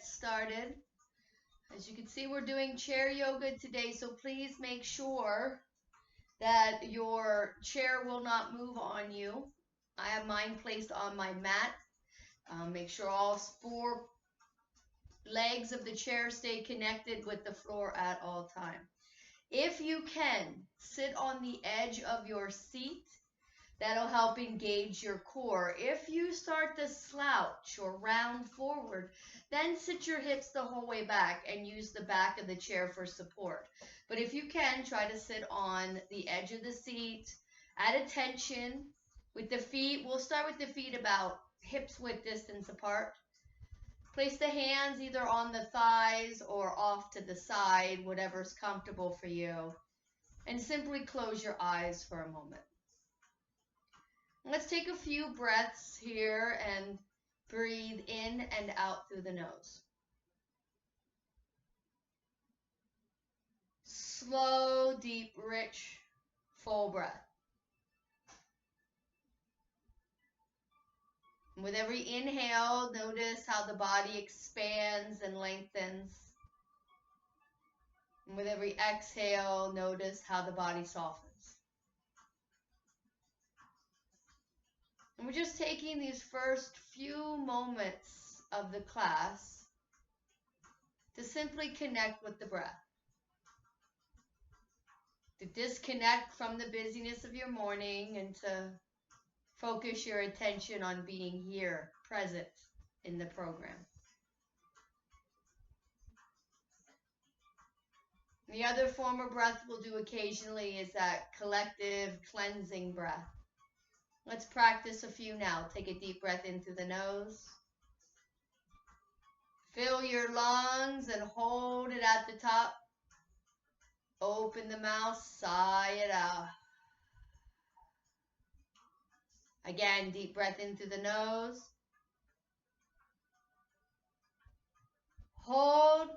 started. As you can see, we're doing chair yoga today, so please make sure that your chair will not move on you. I have mine placed on my mat. Make sure all 4 legs of the chair stay connected with the floor at all times. If you can, sit on the edge of your seat. That'll help engage your core. If you start to slouch or round forward, then sit your hips the whole way back and use the back of the chair for support. But if you can, try to sit on the edge of the seat at attention with the feet. We'll start with the feet about hips width distance apart. Place the hands either on the thighs or off to the side, whatever's comfortable for you. And simply close your eyes for a moment. Let's take a few breaths here and breathe in and out through the nose. Slow, deep, rich, full breath. And with every inhale, notice how the body expands and lengthens. And with every exhale, notice how the body softens. And we're just taking these first few moments of the class to simply connect with the breath. To disconnect from the busyness of your morning and to focus your attention on being here, present in the program. The other form of breath we'll do occasionally is that collective cleansing breath. Let's practice a few now. Take a deep breath in through the nose. Fill your lungs and hold it at the top. Open the mouth, sigh it out. Again, deep breath in through the nose. Hold.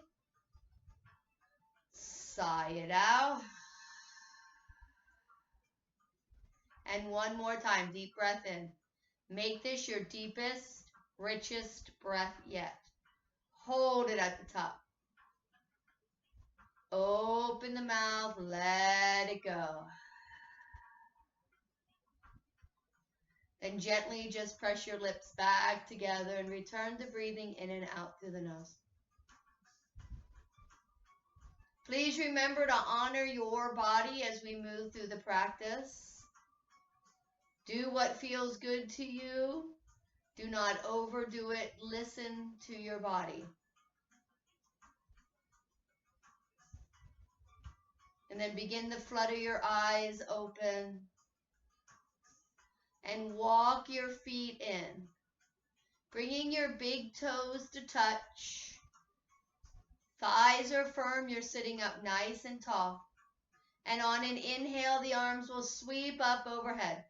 Sigh it out. And one more time, deep breath in. Make this your deepest, richest breath yet. Hold it at the top. Open the mouth, let it go. Then gently just press your lips back together and return to breathing in and out through the nose. Please remember to honor your body as we move through the practice. Do what feels good to you. Do not overdo it. Listen to your body. And then begin to flutter your eyes open. And walk your feet in. Bringing your big toes to touch. Thighs are firm. You're sitting up nice and tall. And on an inhale, the arms will sweep up overhead.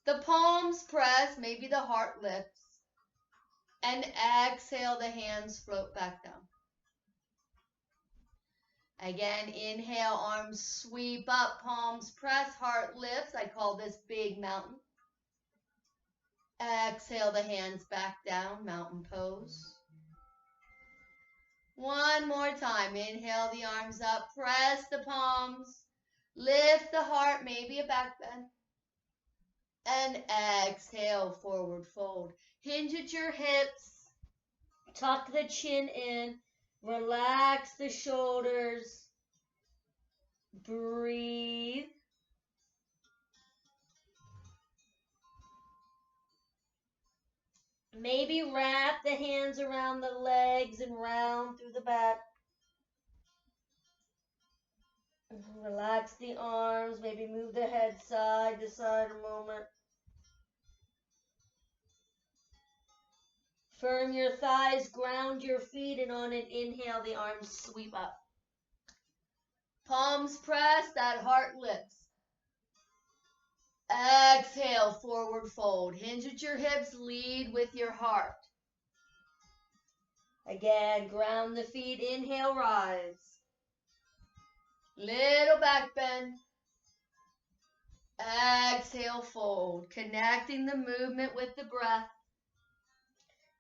The palms press, maybe the heart lifts. And exhale, the hands float back down. Again, inhale, arms sweep up, palms press, heart lifts. I call this big mountain. Exhale, the hands back down, mountain pose. One more time. Inhale, the arms up, press the palms, lift the heart, maybe a back bend. And exhale, forward fold. Hinge at your hips. Tuck the chin in. Relax the shoulders. Breathe. Maybe wrap the hands around the legs and round through the back. Relax the arms. Maybe move the head side to side a moment. Firm your thighs, ground your feet, and on an inhale, the arms sweep up. Palms press, that heart lifts. Exhale, forward fold. Hinge at your hips, lead with your heart. Again, ground the feet, inhale, rise. Little back bend. Exhale, fold. Connecting the movement with the breath.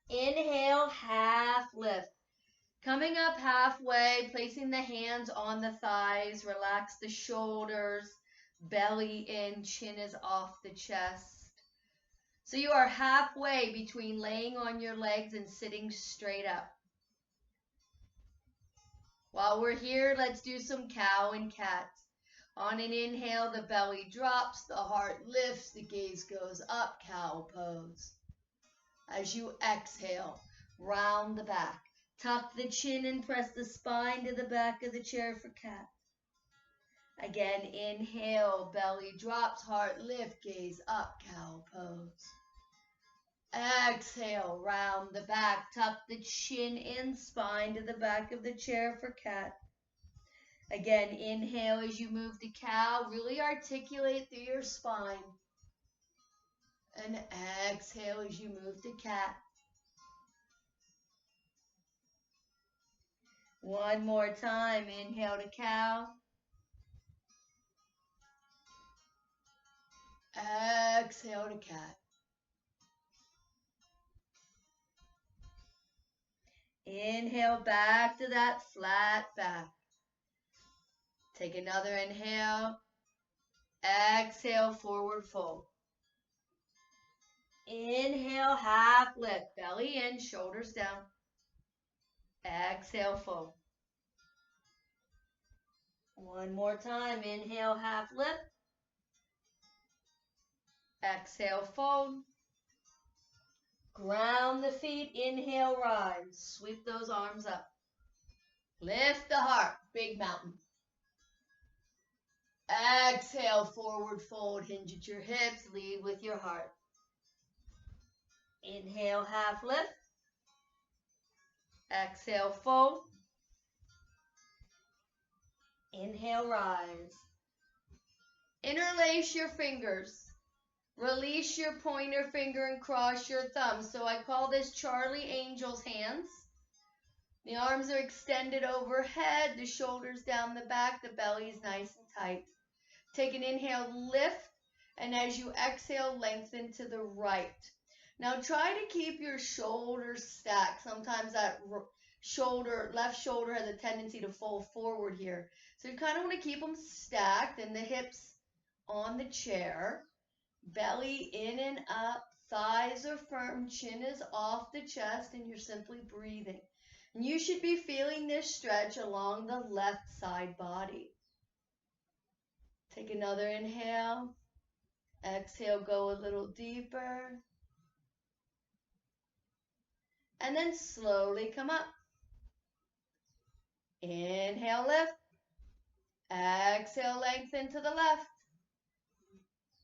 Inhale, half lift. Coming up halfway, placing the hands on the thighs, relax the shoulders, belly in, chin is off the chest. So you are halfway between laying on your legs and sitting straight up. While we're here, let's do some cow and cat. On an inhale, the belly drops, the heart lifts, the gaze goes up, cow pose. As you exhale, round the back. Tuck the chin and press the spine to the back of the chair for cat. Again, inhale, belly drops, heart lift, gaze up, cow pose. Exhale, round the back, tuck the chin in, spine to the back of the chair for cat. Again, inhale as you move to cow, really articulate through your spine. And exhale as you move to cat. One more time, inhale to cow. Exhale to cat. Inhale back to that flat back. Take another inhale. Exhale, forward fold. Inhale, half lift, belly in, shoulders down. Exhale, fold. One more time, inhale, half lift. Exhale, fold. Ground the feet, inhale, rise. Sweep those arms up. Lift the heart, big mountain. Exhale, forward fold, hinge at your hips, lead with your heart. Inhale, half lift. Exhale, fold. Inhale, rise. Interlace your fingers. Release your pointer finger and cross your thumb. So I call this Charlie Angel's hands. The arms are extended overhead, the shoulders down the back, the belly is nice and tight. Take an inhale, lift, and as you exhale, lengthen to the right. Now try to keep your shoulders stacked. Sometimes that left shoulder has a tendency to fold forward here. So you kind of want to keep them stacked and the hips on the chair. Belly in and up, thighs are firm, chin is off the chest, and you're simply breathing. And you should be feeling this stretch along the left side body. Take another inhale. Exhale, go a little deeper. And then slowly come up. Inhale, lift. Exhale, lengthen to the left.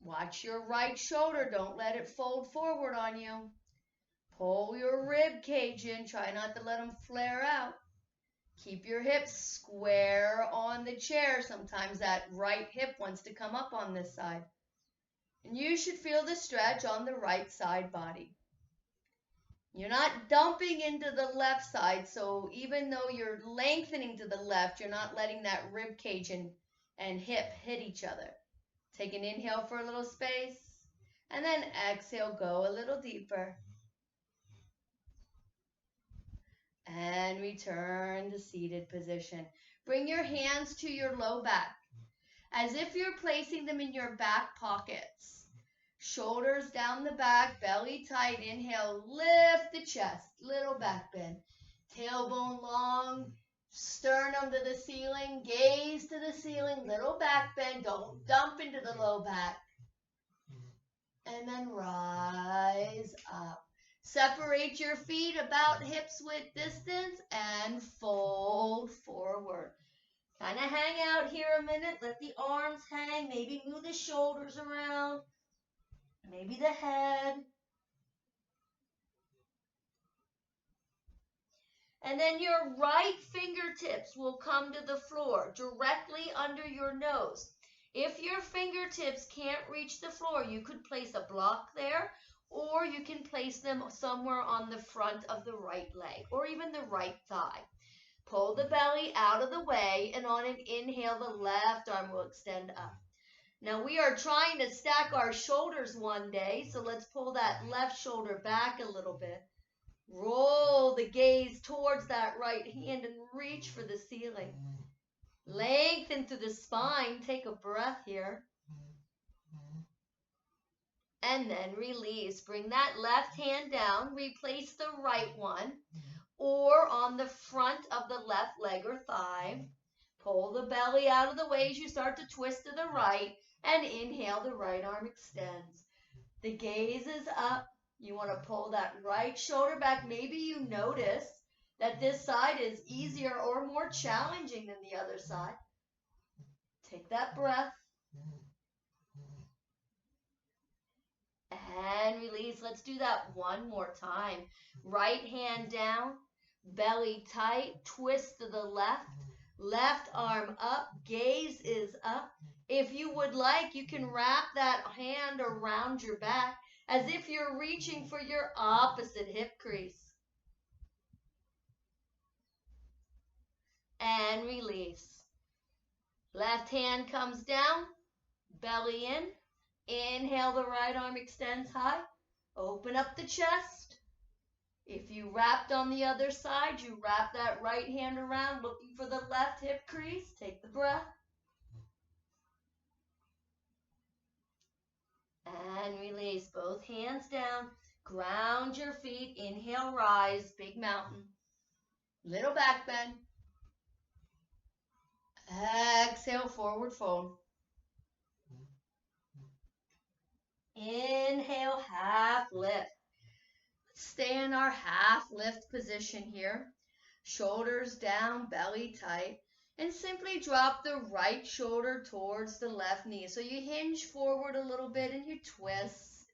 Watch your right shoulder. Don't let it fold forward on you. Pull your rib cage in. Try not to let them flare out. Keep your hips square on the chair. Sometimes that right hip wants to come up on this side. And you should feel the stretch on the right side body. You're not dumping into the left side, so even though you're lengthening to the left, you're not letting that rib cage and hip hit each other. Take an inhale for a little space, and then exhale, go a little deeper. And return to seated position. Bring your hands to your low back, as if you're placing them in your back pockets. Shoulders down the back, belly tight. Inhale, lift the chest, little back bend. Tailbone long, sternum to the ceiling, gaze to the ceiling, little back bend. Don't dump into the low back. And then rise up. Separate your feet about hips width distance and fold forward. Kind of hang out here a minute. Let the arms hang. Maybe move the shoulders around. Maybe the head. And then your right fingertips will come to the floor directly under your nose. If your fingertips can't reach the floor, you could place a block there, or you can place them somewhere on the front of the right leg, or even the right thigh. Pull the belly out of the way, and on an inhale, the left arm will extend up. Now we are trying to stack our shoulders one day, so let's pull that left shoulder back a little bit. Roll the gaze towards that right hand and reach for the ceiling. Lengthen through the spine. Take a breath here. And then release. Bring that left hand down. Replace the right one or on the front of the left leg or thigh. Pull the belly out of the way as you start to twist to the right. And inhale, the right arm extends. The gaze is up. You want to pull that right shoulder back. Maybe you notice that this side is easier or more challenging than the other side. Take that breath. And release. Let's do that one more time. Right hand down, belly tight, twist to the left. Left arm up, gaze is up. If you would like, you can wrap that hand around your back as if you're reaching for your opposite hip crease. And release. Left hand comes down, belly in. Inhale, the right arm extends high. Open up the chest. If you wrapped on the other side, you wrap that right hand around, looking for the left hip crease. Take the breath. And release. Both hands down. Ground your feet. Inhale, rise. Big mountain. Little back bend. Exhale, forward fold. Inhale, half lift. Stay in our half lift position here. Shoulders down, belly tight. And simply drop the right shoulder towards the left knee. So you hinge forward a little bit and you twist.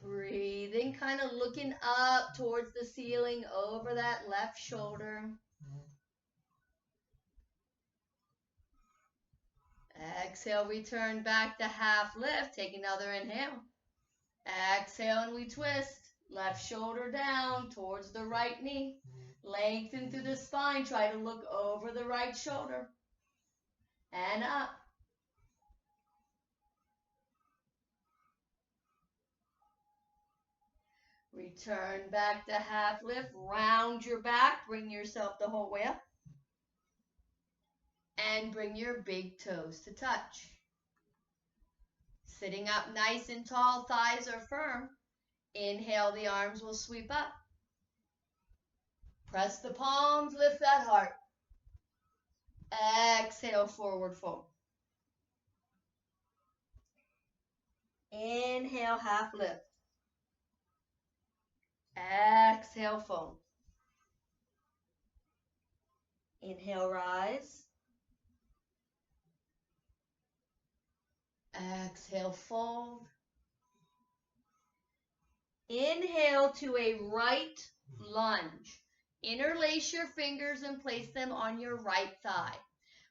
Breathing, kind of looking up towards the ceiling over that left shoulder. Exhale, return back to half lift. Take another inhale. Exhale and we twist. Left shoulder down towards the right knee. Lengthen through the spine. Try to look over the right shoulder. And up. Return back to half lift. Round your back. Bring yourself the whole way up. And bring your big toes to touch. Sitting up nice and tall, thighs are firm. Inhale, the arms will sweep up. Press the palms, lift that heart. Exhale, forward fold. Inhale, half lift. Exhale, fold. Inhale, rise. Exhale, fold. Inhale to a right lunge. Interlace your fingers and place them on your right thigh.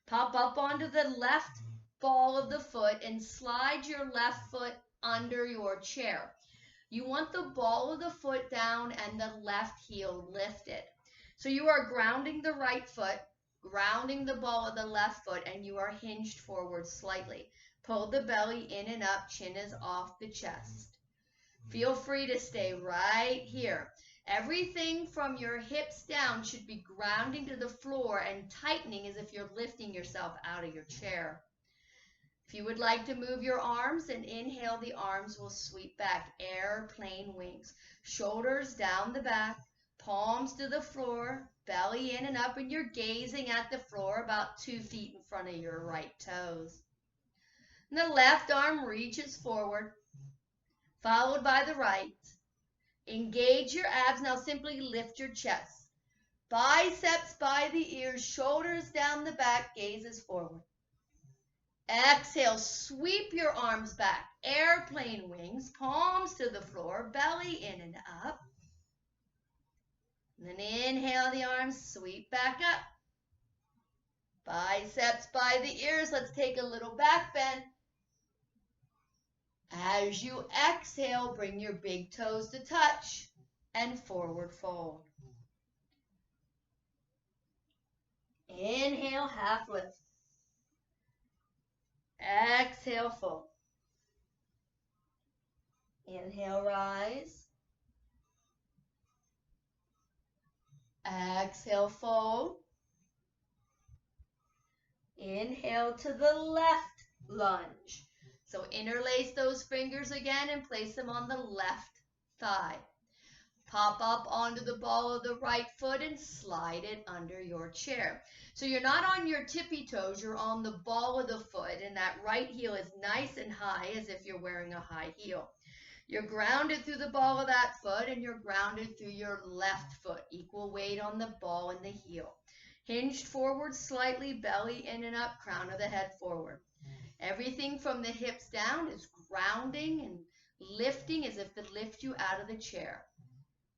Pop up onto the left ball of the foot and slide your left foot under your chair. You want the ball of the foot down and the left heel lifted. So you are grounding the right foot, grounding the ball of the left foot, and you are hinged forward slightly. Pull the belly in and up, chin is off the chest. Feel free to stay right here. Everything from your hips down should be grounding to the floor and tightening as if you're lifting yourself out of your chair. If you would like to move your arms and inhale, the arms will sweep back, airplane wings. Shoulders down the back, palms to the floor, belly in and up, and you're gazing at the floor about 2 feet in front of your right toes. And the left arm reaches forward, followed by the right. Engage your abs. Now simply lift your chest. Biceps by the ears, shoulders down the back, gazes forward. Exhale, sweep your arms back, airplane wings, palms to the floor, belly in and up. And then inhale, the arms sweep back up. Biceps by the ears. Let's take a little back bend. As you exhale, bring your big toes to touch and forward fold. Inhale, half lift. Exhale, fold. Inhale, rise. Exhale, fold. Inhale to the left lunge. So interlace those fingers again and place them on the left thigh. Pop up onto the ball of the right foot and slide it under your chair. So you're not on your tippy toes, you're on the ball of the foot, and that right heel is nice and high as if you're wearing a high heel. You're grounded through the ball of that foot, and you're grounded through your left foot. Equal weight on the ball and the heel. Hinged forward slightly, belly in and up, crown of the head forward. Everything from the hips down is grounding and lifting as if to lift you out of the chair.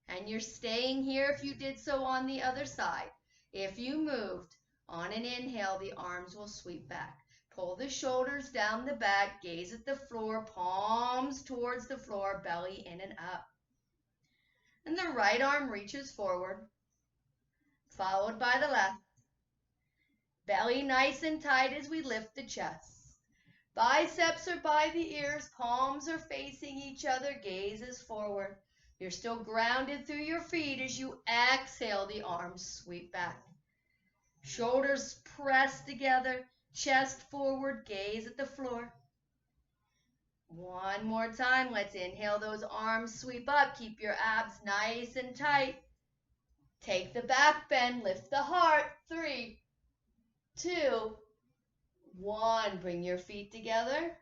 And you're staying here if you did so on the other side. If you moved, on an inhale, the arms will sweep back. Pull the shoulders down the back, gaze at the floor, palms towards the floor, belly in and up. And the right arm reaches forward, followed by the left. Belly nice and tight as we lift the chest. Biceps are by the ears, palms are facing each other, gaze is forward. You're still grounded through your feet as you exhale, the arms sweep back. Shoulders press together, chest forward, gaze at the floor. One more time, let's inhale, those arms sweep up, keep your abs nice and tight. Take the back bend, lift the heart, 3, 2, 1. Bring your feet together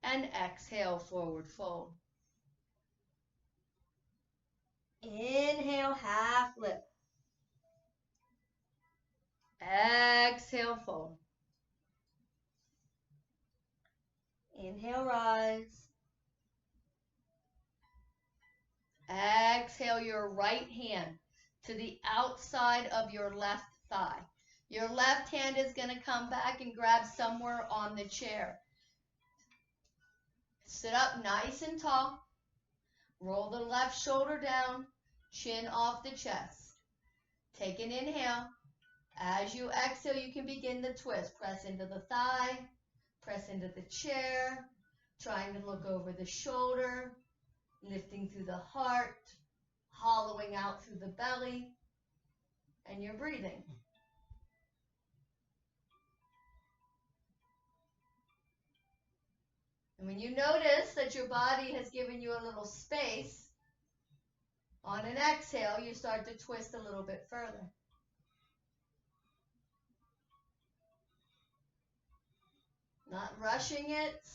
and exhale, forward fold. Inhale, half lift. Exhale, fold. Inhale, rise. Exhale your right hand to the outside of your left thigh. Your left hand is going to come back and grab somewhere on the chair. Sit up nice and tall. Roll the left shoulder down, chin off the chest. Take an inhale. As you exhale, you can begin the twist. Press into the thigh, press into the chair, trying to look over the shoulder, lifting through the heart, hollowing out through the belly, and you're breathing. And when you notice that your body has given you a little space, on an exhale, you start to twist a little bit further. Not rushing it,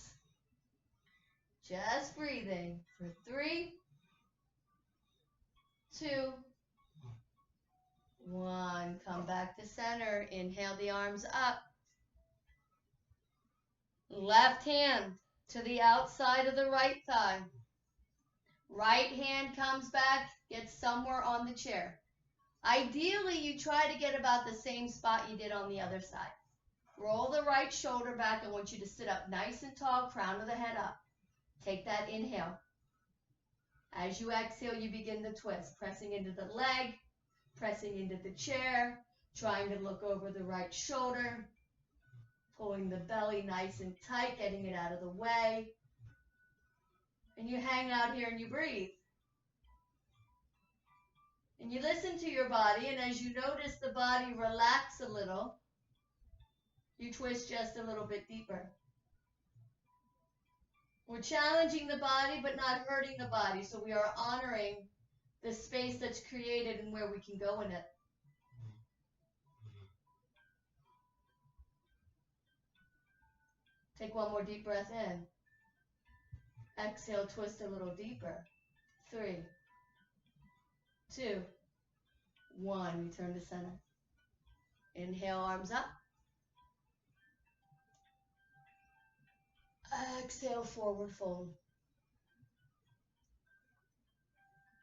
just breathing for 3, 2, 1. Come back to center. Inhale the arms up. Left hand to the outside of the right thigh. Right hand comes back, gets somewhere on the chair. Ideally, you try to get about the same spot you did on the other side. Roll the right shoulder back. I want you to sit up nice and tall, crown of the head up. Take that inhale. As you exhale, you begin the twist, pressing into the leg, pressing into the chair, trying to look over the right shoulder, pulling the belly nice and tight, getting it out of the way. And you hang out here and you breathe. And you listen to your body, and as you notice the body relax a little, you twist just a little bit deeper. We're challenging the body but not hurting the body, so we are honoring the space that's created and where we can go in it. Take one more deep breath in. Exhale, twist a little deeper. 3, 2, 1. Return to center. Inhale, arms up. Exhale, forward fold.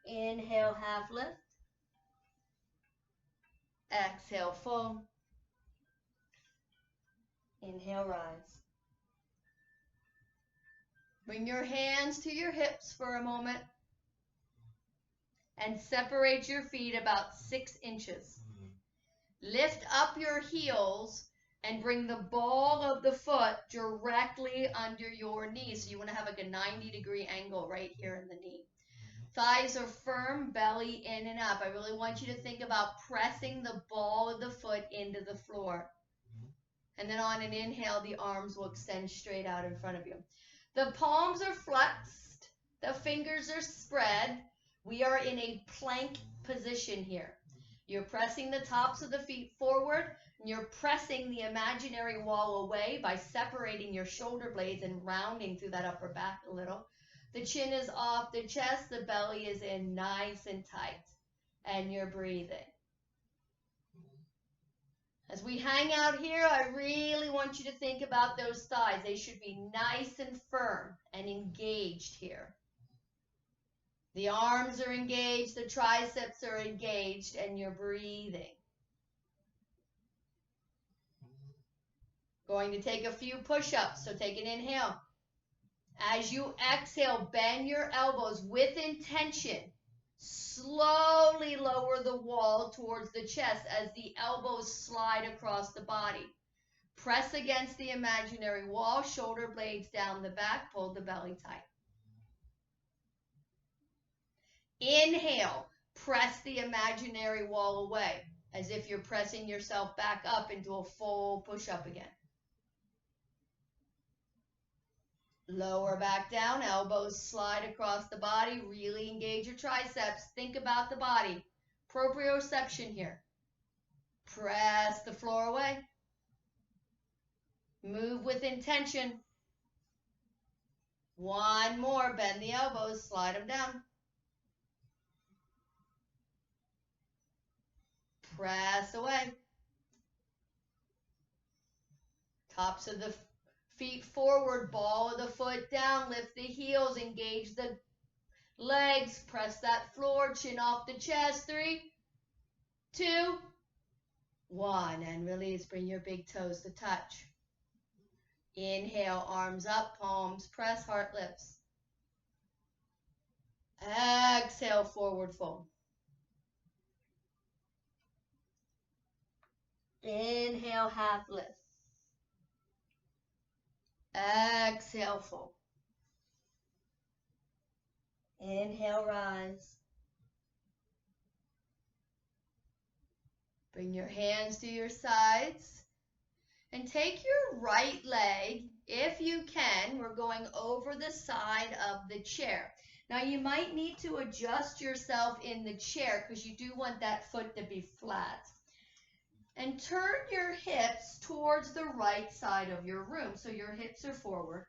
Inhale, half lift. Exhale, fold. Inhale, rise. Bring your hands to your hips for a moment and separate your feet about 6 inches. Lift up your heels and bring the ball of the foot directly under your knee. So you want to have like a 90-degree angle right here in the knee. Thighs are firm, belly in and up. I really want you to think about pressing the ball of the foot into the floor. And then on an inhale, the arms will extend straight out in front of you. The palms are flexed. The fingers are spread. We are in a plank position here. You're pressing the tops of the feet forward. And you're pressing the imaginary wall away by separating your shoulder blades and rounding through that upper back a little. The chin is off the chest. The belly is in nice and tight. And you're breathing. As we hang out here, I really want you to think about those thighs. They should be nice and firm and engaged here. The arms are engaged, the triceps are engaged, and you're breathing. Going to take a few push-ups, so take an inhale. As you exhale, bend your elbows with intention. Slowly lower the wall towards the chest as the elbows slide across the body. Press against the imaginary wall, shoulder blades down the back, pull the belly tight. Inhale, press the imaginary wall away, as if you're pressing yourself back up into a full push-up again. Lower back down, elbows slide across the body, really engage your triceps. Think about the body. Proprioception here. Press the floor away. Move with intention. One more, bend the elbows, slide them down. Press away. Tops of the feet forward, ball of the foot down, lift the heels, engage the legs, press that floor, chin off the chest. 3, 2, 1, and release. Bring your big toes to touch. Inhale, arms up, palms press, heart lifts. Exhale, forward fold. Inhale, half lift. Exhale, fold. Inhale, rise. Bring your hands to your sides. And take your right leg, if you can. We're going over the side of the chair. Now, you might need to adjust yourself in the chair because you do want that foot to be flat. And turn your hips towards the right side of your room. So your hips are forward,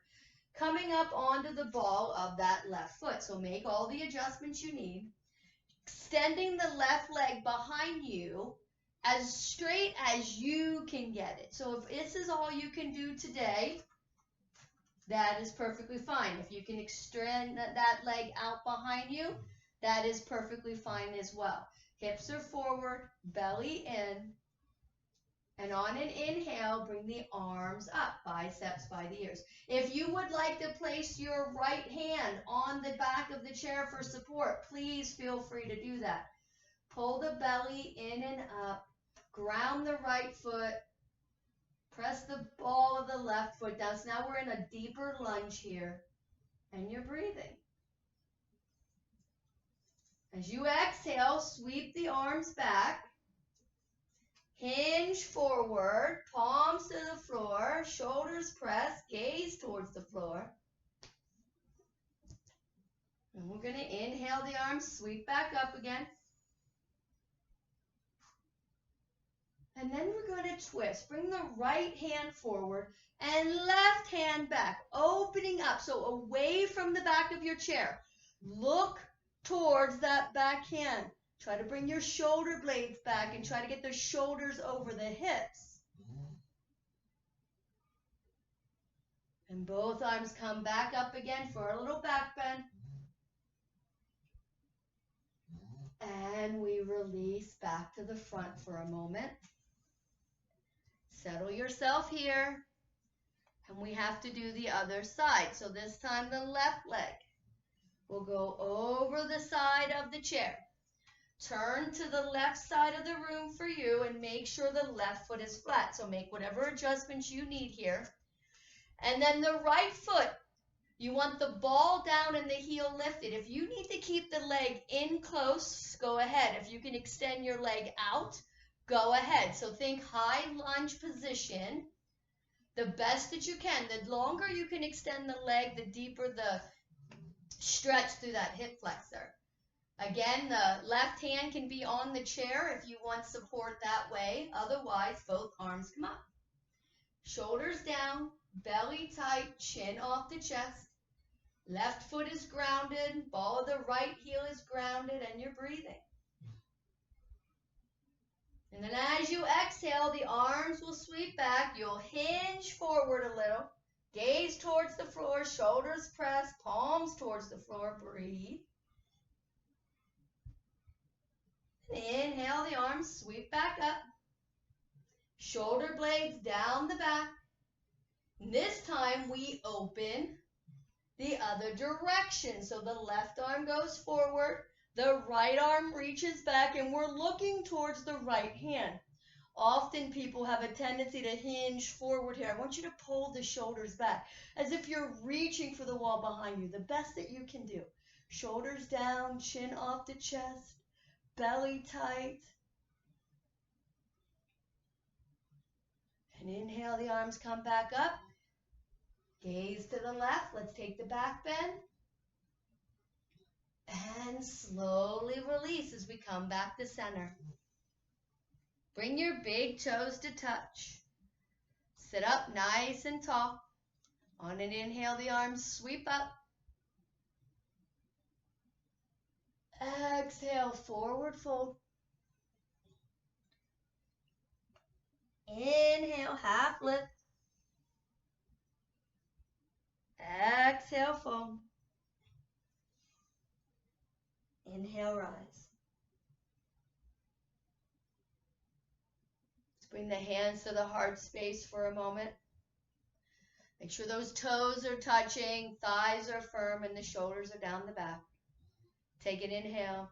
coming up onto the ball of that left foot. So make all the adjustments you need. Extending the left leg behind you as straight as you can get it. So if this is all you can do today, that is perfectly fine. If you can extend that leg out behind you, that is perfectly fine as well. Hips are forward, belly in. And on an inhale, bring the arms up, biceps by the ears. If you would like to place your right hand on the back of the chair for support, please feel free to do that. Pull the belly in and up. Ground the right foot. Press the ball of the left foot down. So now we're in a deeper lunge here. And you're breathing. As you exhale, sweep the arms back. Hinge forward, palms to the floor, shoulders press, gaze towards the floor. And we're going to inhale the arms, sweep back up again. And then we're going to twist. Bring the right hand forward and left hand back, opening up. So away from the back of your chair. Look towards that back hand. Try to bring your shoulder blades back and try to get the shoulders over the hips. And both arms come back up again for a little back bend. And we release back to the front for a moment. Settle yourself here. And we have to do the other side. So this time the left leg will go over the side of the chair. Turn to the left side of the room for you and make sure the left foot is flat. So make whatever adjustments you need here. And then the right foot You want the ball down and the heel lifted. If you need to keep the leg in close, go ahead. If you can extend your leg out, go ahead. So think high lunge position, the best that you can. The longer you can extend the leg, the deeper the stretch through that hip flexor. Again, the left hand can be on the chair if you want support that way. Otherwise, both arms come up. Shoulders down, belly tight, chin off the chest. Left foot is grounded, ball of the right heel is grounded, and you're breathing. And then as you exhale, the arms will sweep back. You'll hinge forward a little. Gaze towards the floor, shoulders pressed, palms towards the floor. Breathe. Inhale, the arms sweep back up. Shoulder blades down the back. This time we open the other direction. So the left arm goes forward, the right arm reaches back, and we're looking towards the right hand. Often people have a tendency to hinge forward here. I want you to pull the shoulders back as if you're reaching for the wall behind you, the best that you can do. Shoulders down, chin off the chest, belly tight. And inhale, the arms come back up. Gaze to the left. Let's take the back bend. And slowly release as we come back to center. Bring your big toes to touch. Sit up nice and tall. On an inhale, the arms sweep up. Exhale, forward fold. Inhale, half lift. Exhale, fold. Inhale, rise. Let's bring the hands to the heart space for a moment. Make sure those toes are touching, thighs are firm, and the shoulders are down the back. Take an inhale.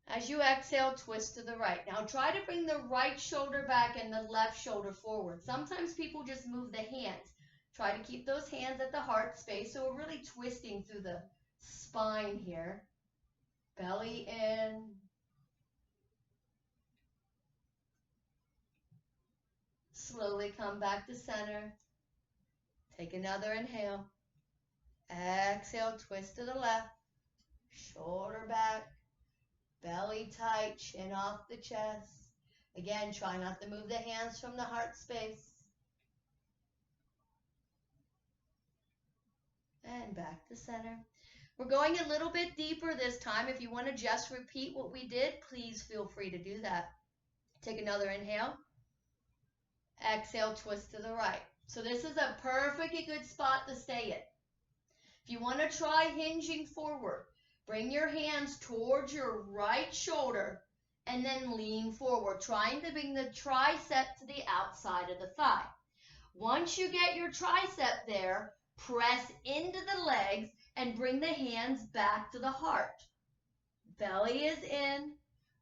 As you exhale, twist to the right. Now try to bring the right shoulder back and the left shoulder forward. Sometimes people just move the hands. Try to keep those hands at the heart space, so we're really twisting through the spine here. Belly in. Slowly come back to center. Take another inhale. Exhale, twist to the left. Shoulder back. Belly tight, chin off the chest. Again, try not to move the hands from the heart space. And back to center. We're going a little bit deeper this time. If you want to just repeat what we did, please feel free to do that. Take another inhale. Exhale, twist to the right. So this is a perfectly good spot to stay in. If you want to try hinging forward, bring your hands towards your right shoulder and then lean forward, trying to bring the tricep to the outside of the thigh. Once you get your tricep there, press into the legs and bring the hands back to the heart. Belly is in,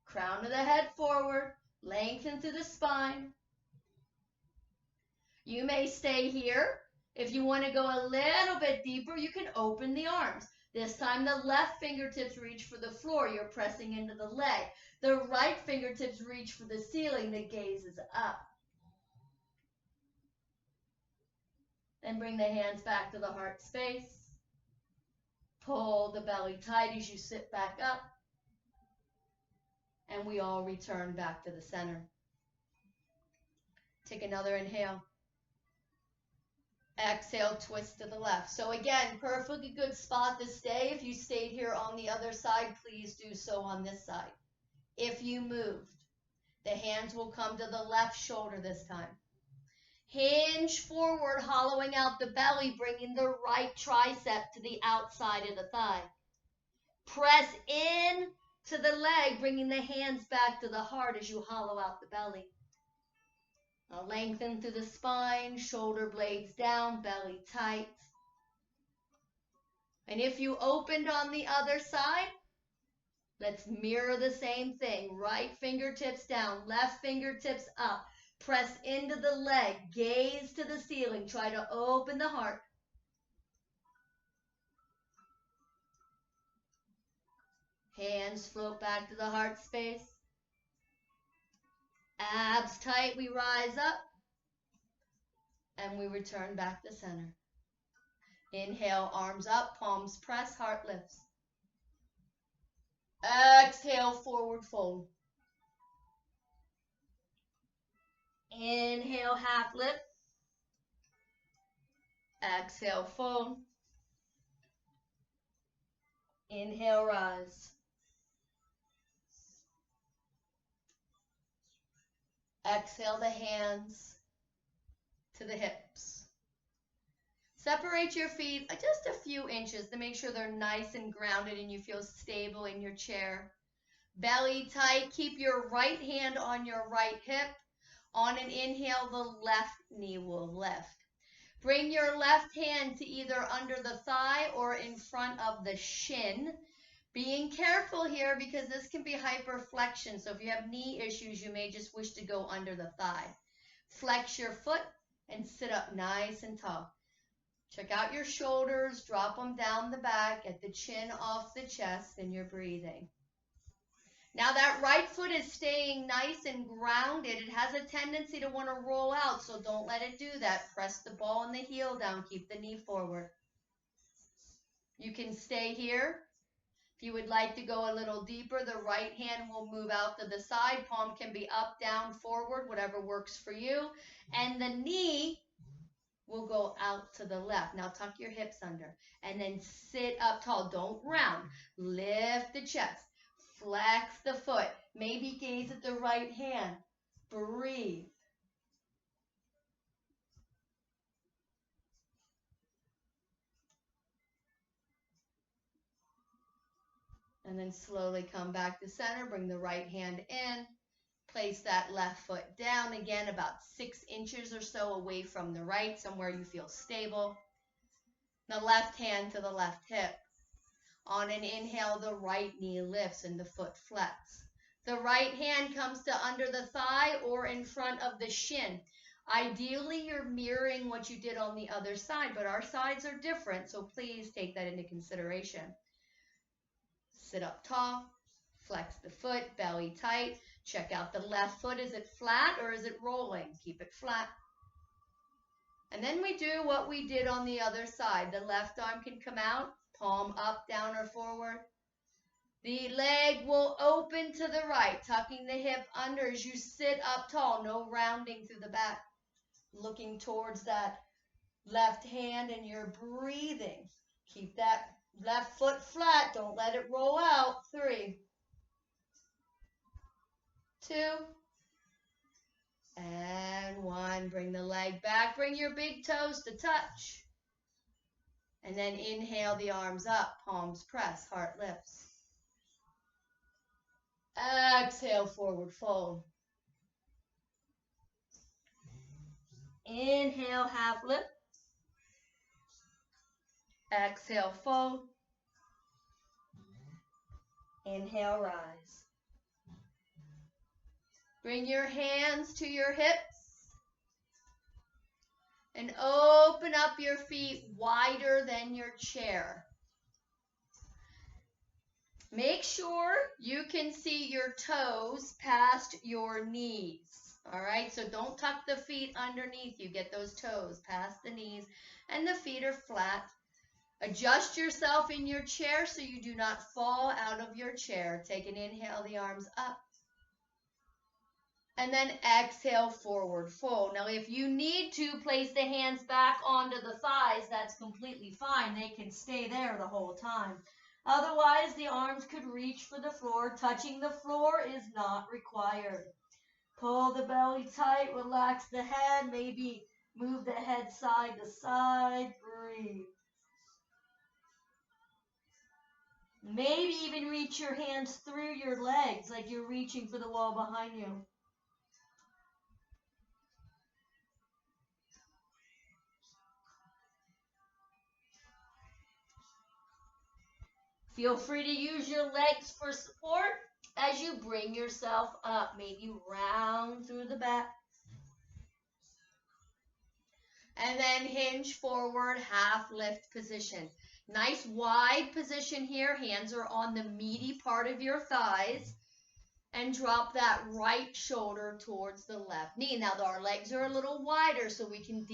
crown of the head forward, lengthen through the spine. You may stay here. If you want to go a little bit deeper, you can open the arms. This time the left fingertips reach for the floor. You're pressing into the leg. The right fingertips reach for the ceiling. The gaze is up. Then bring the hands back to the heart space. Pull the belly tight as you sit back up. And we all return back to the center. Take another inhale. Exhale, twist to the left. So again, perfectly good spot to stay. If you stayed here on the other side, please do so on this side. If you moved, the hands will come to the left shoulder this time. Hinge forward, hollowing out the belly, bringing the right tricep to the outside of the thigh. Press in to the leg, bringing the hands back to the heart as you hollow out the belly. Now lengthen through the spine, shoulder blades down, belly tight. And if you opened on the other side, let's mirror the same thing. Right fingertips down, left fingertips up. Press into the leg, gaze to the ceiling. Try to open the heart. Hands float back to the heart space. Abs tight, we rise up. And we return back to center. Inhale, arms up, palms press, heart lifts. Exhale, forward fold. Inhale, half lift. Exhale, fold. Inhale, rise. Exhale the hands to the hips. Separate your feet just a few inches to make sure they're nice and grounded and you feel stable in your chair. Belly tight. Keep your right hand on your right hip. On an inhale, the left knee will lift. Bring your left hand to either under the thigh or in front of the shin. Being careful here because this can be hyperflexion. So if you have knee issues, you may just wish to go under the thigh. Flex your foot and sit up nice and tall. Check out your shoulders, drop them down the back, get the chin off the chest, and you're breathing. Now that right foot is staying nice and grounded. It has a tendency to want to roll out, so don't let it do that. Press the ball and the heel down. Keep the knee forward. You can stay here. If you would like to go a little deeper, the right hand will move out to the side. Palm can be up, down, forward, whatever works for you. And the knee will go out to the left. Now tuck your hips under and then sit up tall. Don't round. Lift the chest. Flex the foot. Maybe gaze at the right hand. Breathe. And then slowly come back to center. Bring the right hand in. Place that left foot down. Again, about 6 inches or so away from the right, somewhere you feel stable. The left hand to the left hip. On an inhale, the right knee lifts and the foot flex. The right hand comes to under the thigh or in front of the shin. Ideally, you're mirroring what you did on the other side, but our sides are different, so please take that into consideration. Sit up tall, flex the foot, belly tight. Check out the left foot. Is it flat or is it rolling? Keep it flat. And then we do what we did on the other side. The left arm can come out. Palm up, down, or forward. The leg will open to the right, tucking the hip under as you sit up tall. No rounding through the back. Looking towards that left hand and you're breathing. Keep that left foot flat. Don't let it roll out. 3, 2, and 1. Bring the leg back. Bring your big toes to touch. And then inhale the arms up, palms press, heart lifts. Exhale, forward fold. Inhale, half lift. Exhale, fold. Inhale, rise. Bring your hands to your hips. And open up your feet wider than your chair. Make sure you can see your toes past your knees. All right, so don't tuck the feet underneath you. Get those toes past the knees and the feet are flat. Adjust yourself in your chair so you do not fall out of your chair. Take an inhale, the arms up. And then exhale, forward fold. Now, if you need to place the hands back onto the thighs, that's completely fine. They can stay there the whole time. Otherwise, the arms could reach for the floor. Touching the floor is not required. Pull the belly tight, relax the head, maybe move the head side to side, breathe. Maybe even reach your hands through your legs like you're reaching for the wall behind you. Feel free to use your legs for support as you bring yourself up. Maybe round through the back. And then hinge forward, half lift position. Nice wide position here. Hands are on the meaty part of your thighs. And drop that right shoulder towards the left knee. Now our legs are a little wider so we can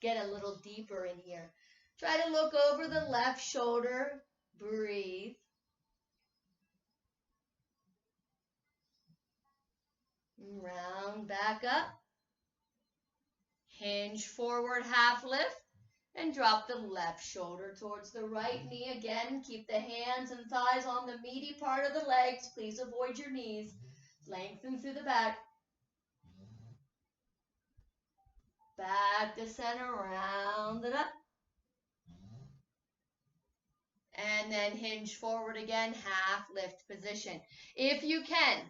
get a little deeper in here. Try to look over the left shoulder. Breathe. Round back up. Hinge forward, half lift. And drop the left shoulder towards the right knee. Again, keep the hands and thighs on the meaty part of the legs. Please avoid your knees. Lengthen through the back. Back to center, round it up. And then hinge forward again, half lift position. If you can,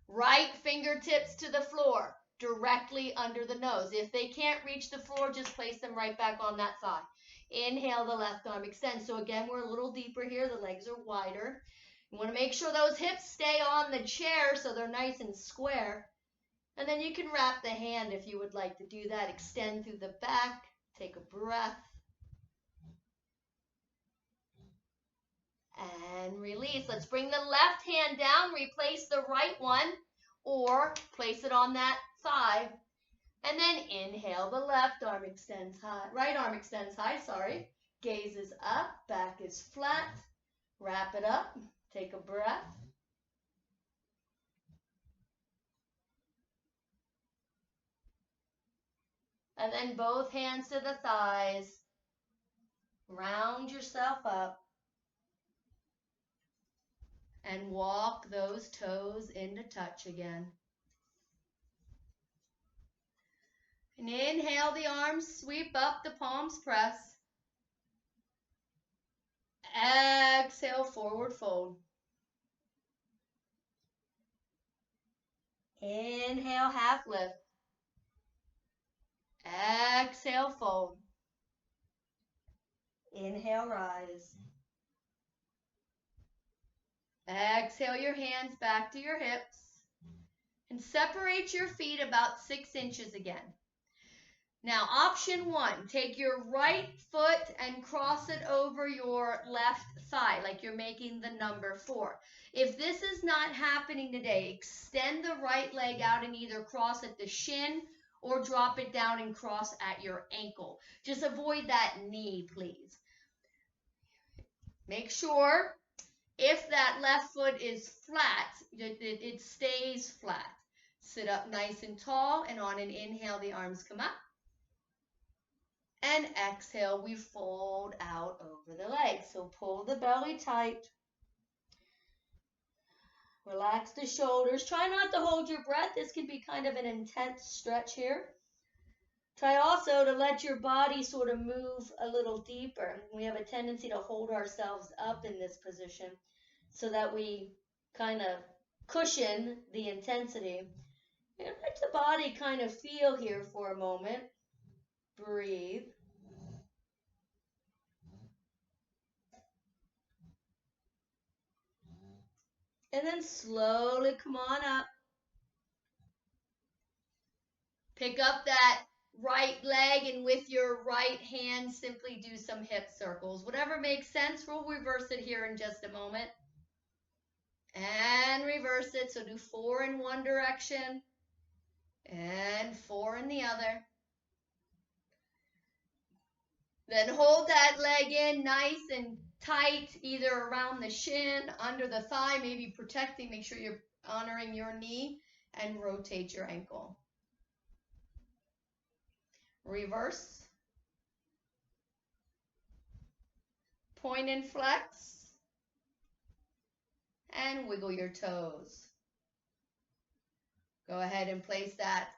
right fingertips to the floor, directly under the nose. If they can't reach the floor, just place them right back on that thigh. Inhale, the left arm extends. So again, we're a little deeper here. The legs are wider. You want to make sure those hips stay on the chair so they're nice and square. And then you can wrap the hand if you would like to do that. Extend through the back. Take a breath. And release. Let's bring the left hand down. Replace the right one or place it on that thigh. And then inhale. The left arm extends high. Right arm extends high, sorry. Gaze is up. Back is flat. Wrap it up. Take a breath. And then both hands to the thighs. Round yourself up. And walk those toes into touch again. And inhale, the arms sweep up, the palms press. Exhale, forward fold. Inhale, half lift. Exhale, fold. Inhale, rise. Exhale your hands back to your hips. And separate your feet about 6 inches again. Now, option 1, take your right foot and cross it over your left thigh, like you're making the number 4. If this is not happening today, extend the right leg out and either cross at the shin or drop it down and cross at your ankle. Just avoid that knee, please. Make sure if that left foot is flat, it stays flat. Sit up nice and tall, and on an inhale, the arms come up. And exhale, we fold out over the legs. So pull the belly tight. Relax the shoulders. Try not to hold your breath. This can be kind of an intense stretch here. Try also to let your body sort of move a little deeper. We have a tendency to hold ourselves up in this position so that we kind of cushion the intensity. And let the body kind of feel here for a moment. Breathe. And then slowly come on up. Pick up that right leg and with your right hand simply do some hip circles. Whatever makes sense, we'll reverse it here in just a moment. And reverse it. So do 4 in one direction and 4 in the other. Then hold that leg in nice and tight, either around the shin, under the thigh, maybe protecting. Make sure you're honoring your knee, and rotate your ankle. Reverse. Point and flex. And wiggle your toes. Go ahead and place that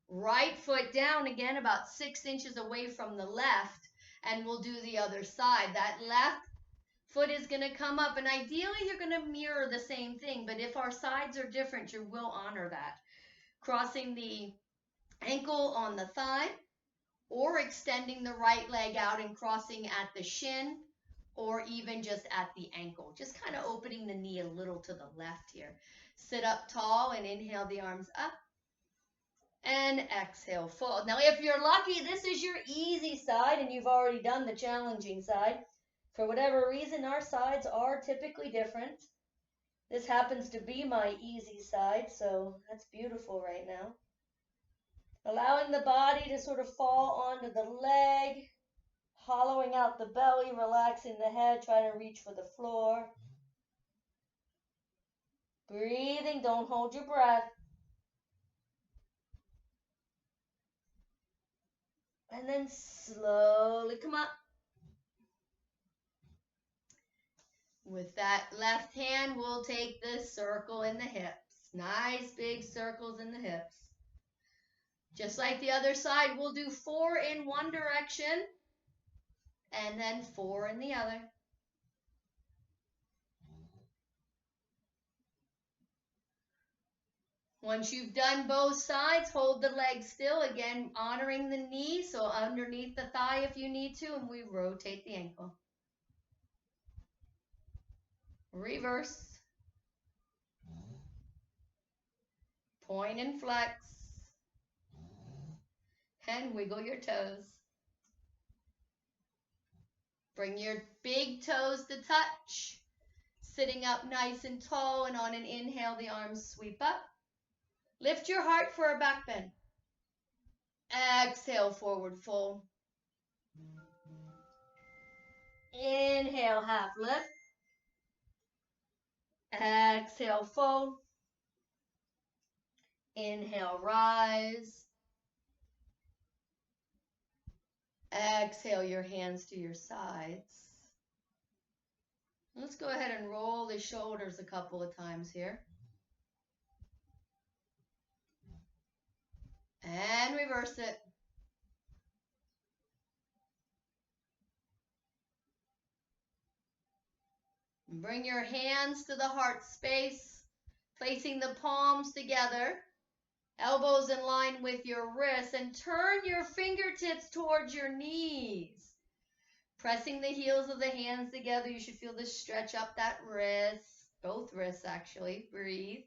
right foot down again, about 6 inches away from the left. And we'll do the other side. That left foot is going to come up, and ideally you're going to mirror the same thing, but if our sides are different, you will honor that. Crossing the ankle on the thigh, or extending the right leg out and crossing at the shin, or even just at the ankle. Just kind of opening the knee a little to the left here. Sit up tall and inhale the arms up. And exhale, fold. Now, if you're lucky, this is your easy side and you've already done the challenging side. For whatever reason, our sides are typically different. This happens to be my easy side, so that's beautiful right now. Allowing the body to sort of fall onto the leg, hollowing out the belly, relaxing the head, trying to reach for the floor. Breathing, don't hold your breath. And then slowly come up. With that left hand, we'll take the circle in the hips. Nice big circles in the hips. Just like the other side, we'll do 4 in one direction and then 4 in the other. Once you've done both sides, hold the leg still, again honoring the knee, so underneath the thigh if you need to, and we rotate the ankle. Reverse. Point and flex. And wiggle your toes. Bring your big toes to touch. Sitting up nice and tall, and on an inhale, the arms sweep up. Lift your heart for a back bend. Exhale, forward fold. Inhale, half lift. Exhale, fold. Inhale, rise. Exhale, your hands to your sides. Let's go ahead and roll the shoulders a couple of times here. And reverse it. Bring your hands to the heart space, placing the palms together, elbows in line with your wrists, and turn your fingertips towards your knees. Pressing the heels of the hands together, you should feel this stretch up that wrist, both wrists actually. Breathe.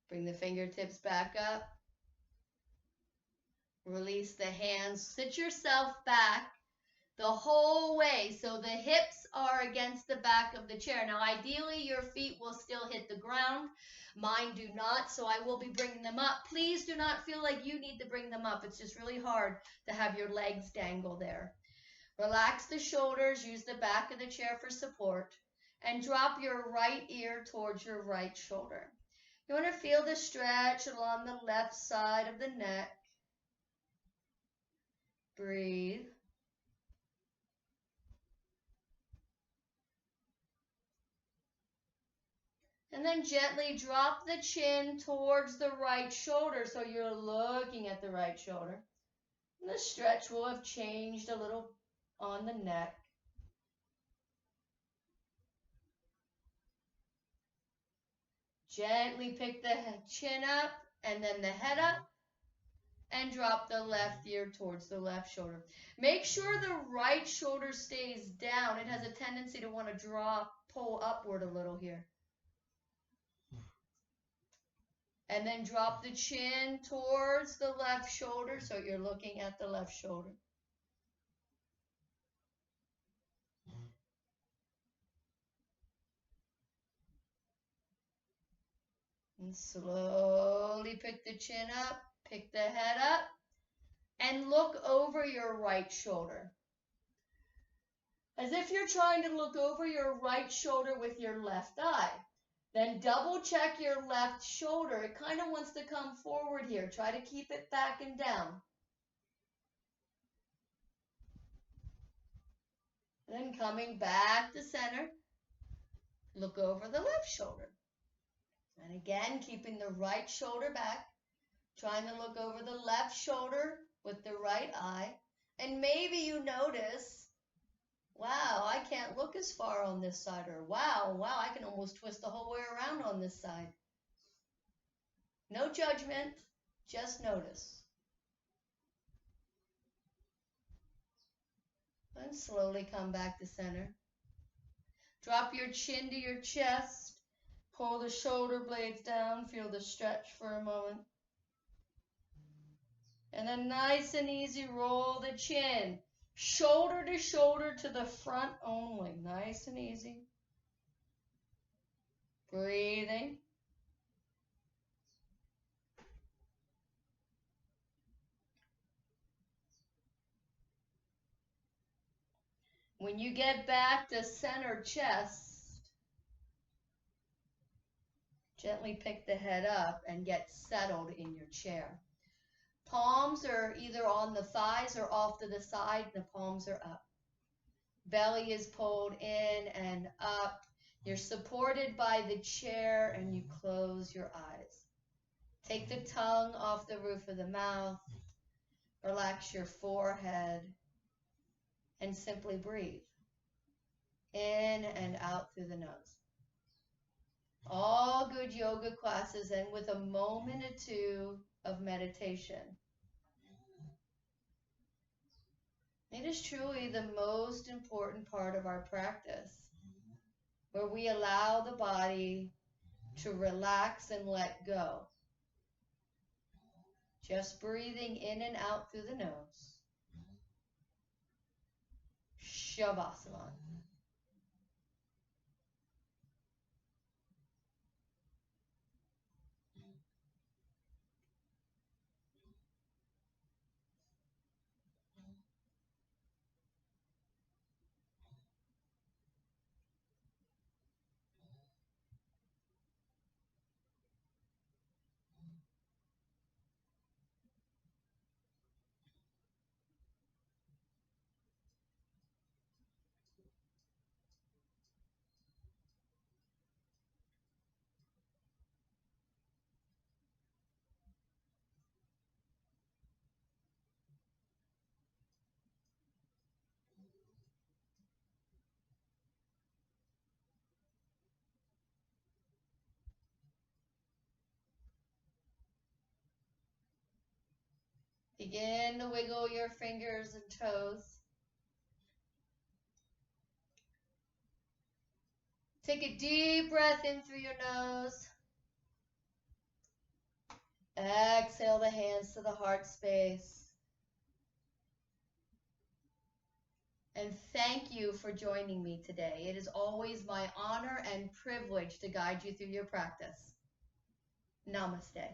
Bring the fingertips back up. Release the hands. Sit yourself back the whole way so the hips are against the back of the chair. Now, ideally, your feet will still hit the ground. Mine do not, so I will be bringing them up. Please do not feel like you need to bring them up. It's just really hard to have your legs dangle there. Relax the shoulders. Use the back of the chair for support. And drop your right ear towards your right shoulder. You want to feel the stretch along the left side of the neck. Breathe. And then gently drop the chin towards the right shoulder so you're looking at the right shoulder. And the stretch will have changed a little on the neck. Gently pick the chin up and then the head up. And drop the left ear towards the left shoulder. Make sure the right shoulder stays down. It has a tendency to want to pull upward a little here. And then drop the chin towards the left shoulder so you're looking at the left shoulder. And slowly pick the chin up, pick the head up, and look over your right shoulder. As if you're trying to look over your right shoulder with your left eye. Then double check your left shoulder. It kind of wants to come forward here. Try to keep it back and down. Then coming back to center, look over the left shoulder. And again, keeping the right shoulder back, trying to look over the left shoulder with the right eye. And maybe you notice, wow, I can't look as far on this side, or wow, I can almost twist the whole way around on this side. No judgment, just notice. And slowly come back to center. Drop your chin to your chest. Pull the shoulder blades down, feel the stretch for a moment. And then nice and easy, roll the chin. Shoulder to shoulder to the front only. Nice and easy. Breathing. When you get back to center chest, gently pick the head up and get settled in your chair. Palms are either on the thighs or off to the side. The palms are up. Belly is pulled in and up. You're supported by the chair and you close your eyes. Take the tongue off the roof of the mouth. Relax your forehead and simply breathe in and out through the nose. All good yoga classes end with a moment or two of meditation. It is truly the most important part of our practice, where we allow the body to relax and let go. Just breathing in and out through the nose. Shavasana. Begin to wiggle your fingers and toes. Take a deep breath in through your nose. Exhale the hands to the heart space. And thank you for joining me today. It is always my honor and privilege to guide you through your practice. Namaste.